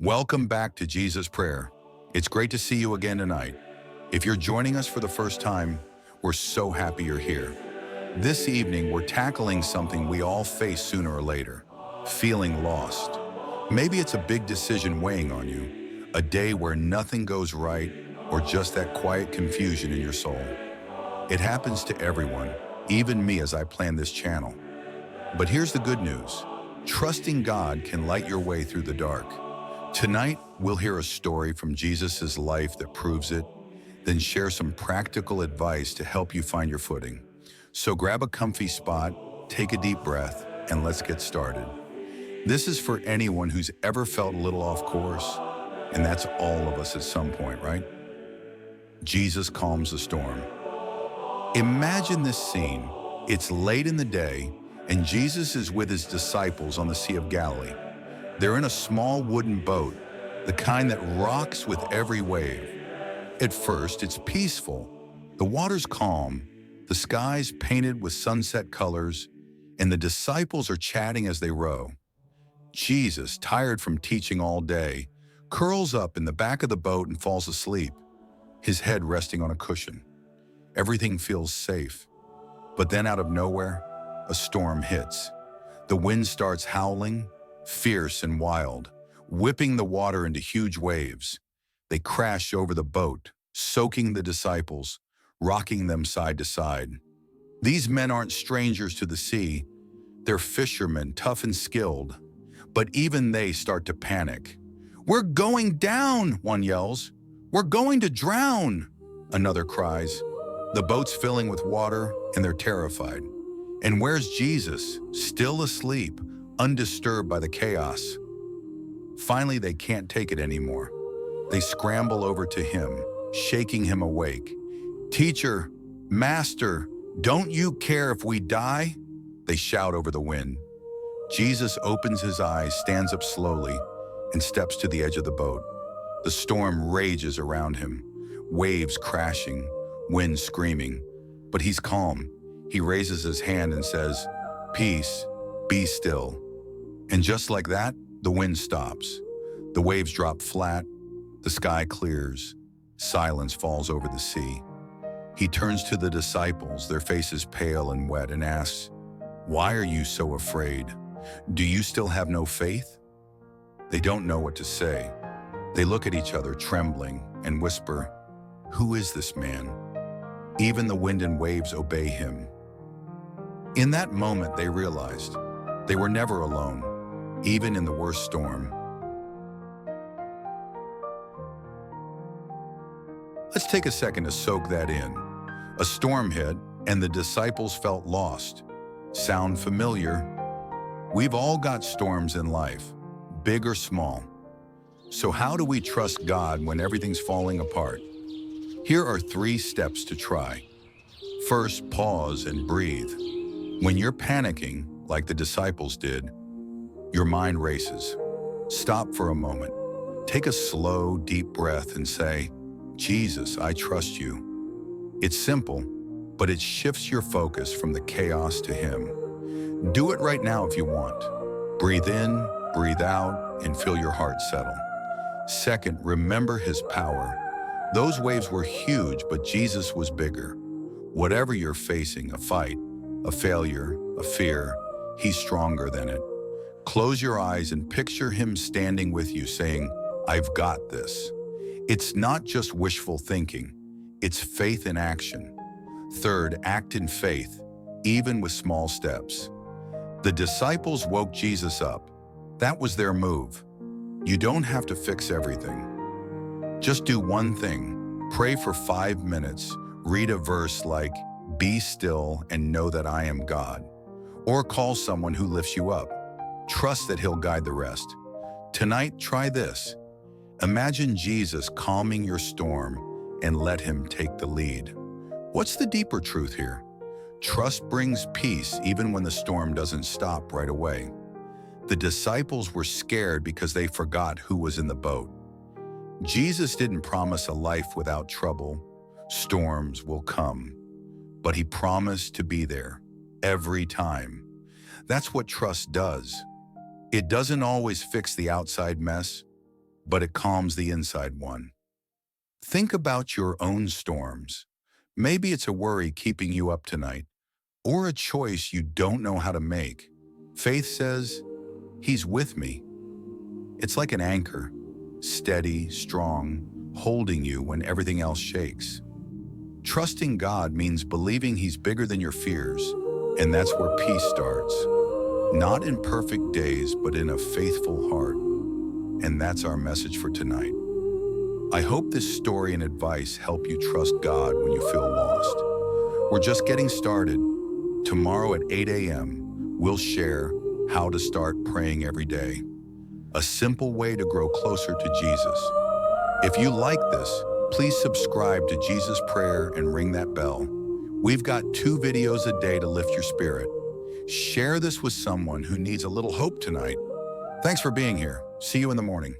Welcome back to Jesus Prayer. It's great to see you again tonight. If you're joining us for the first time, we're so happy you're here. This evening, we're tackling something we all face sooner or later, feeling lost. Maybe it's a big decision weighing on you, a day where nothing goes right, or just that quiet confusion in your soul. It happens to everyone, even me as I plan this channel. But here's the good news. Trusting God can light your way through the dark. Tonight, we'll hear a story from Jesus' life that proves it, then share some practical advice to help you find your footing. So grab a comfy spot, take a deep breath, and let's get started. This is for anyone who's ever felt a little off course, and that's all of us at some point, right? Jesus calms the storm. Imagine this scene. It's late in the day, and Jesus is with his disciples on the Sea of Galilee. They're in a small wooden boat, the kind that rocks with every wave. At first, it's peaceful. The water's calm, the sky's painted with sunset colors, and the disciples are chatting as they row. Jesus, tired from teaching all day, curls up in the back of the boat and falls asleep, his head resting on a cushion. Everything feels safe. But then out of nowhere, a storm hits. The wind starts howling, fierce and wild, whipping the water into huge waves. They crash over the boat, soaking the disciples, rocking them side to side. These men aren't strangers to the sea. They're fishermen, tough and skilled. But even they start to panic. "We're going down," one yells. "We're going to drown," another cries. The boat's filling with water, and they're terrified. And where's Jesus, still asleep, undisturbed by the chaos? Finally, they can't take it anymore. They scramble over to him, shaking him awake. "Teacher, Master, don't you care if we die?" They shout over the wind. Jesus opens his eyes, stands up slowly, and steps to the edge of the boat. The storm rages around him, waves crashing, wind screaming. But he's calm. He raises his hand and says, "Peace, be still." And just like that, the wind stops. The waves drop flat, the sky clears, silence falls over the sea. He turns to the disciples, their faces pale and wet, and asks, "Why are you so afraid? Do you still have no faith?" They don't know what to say. They look at each other, trembling, and whisper, "Who is this man?" Even the wind and waves obey him. In that moment, they realized they were never alone, even in the worst storm. Let's take a second to soak that in. A storm hit, and the disciples felt lost. Sound familiar? We've all got storms in life, big or small. So how do we trust God when everything's falling apart? Here are 3 steps to try. First, pause and breathe. When you're panicking, like the disciples did, your mind races. Stop for a moment. Take a slow, deep breath and say, "Jesus, I trust you." It's simple, but it shifts your focus from the chaos to him. Do it right now if you want. Breathe in, breathe out, and feel your heart settle. Second, remember his power. Those waves were huge, but Jesus was bigger. Whatever you're facing, a fight, a failure, a fear, he's stronger than it. Close your eyes and picture him standing with you saying, "I've got this." It's not just wishful thinking, it's faith in action. Third, act in faith, even with small steps. The disciples woke Jesus up. That was their move. You don't have to fix everything. Just do one thing. Pray for 5 minutes. Read a verse like, "Be still and know that I am God." Or call someone who lifts you up. Trust that he'll guide the rest. Tonight, try this. Imagine Jesus calming your storm and let him take the lead. What's the deeper truth here? Trust brings peace even when the storm doesn't stop right away. The disciples were scared because they forgot who was in the boat. Jesus didn't promise a life without trouble. Storms will come. But he promised to be there every time. That's what trust does. It doesn't always fix the outside mess, but it calms the inside one. Think about your own storms. Maybe it's a worry keeping you up tonight, or a choice you don't know how to make. Faith says, He's with me. It's like an anchor, steady, strong, holding you when everything else shakes. Trusting God means believing He's bigger than your fears, and that's where peace starts. Not in perfect days, but in a faithful heart. And that's our message for tonight. I hope this story and advice help you trust God when you feel lost. We're just getting started. Tomorrow at 8 a.m., we'll share how to start praying every day. A simple way to grow closer to Jesus. If you like this, please subscribe to Jesus Prayer and ring that bell. We've got 2 videos a day to lift your spirit. Share this with someone who needs a little hope tonight. Thanks for being here. See you in the morning.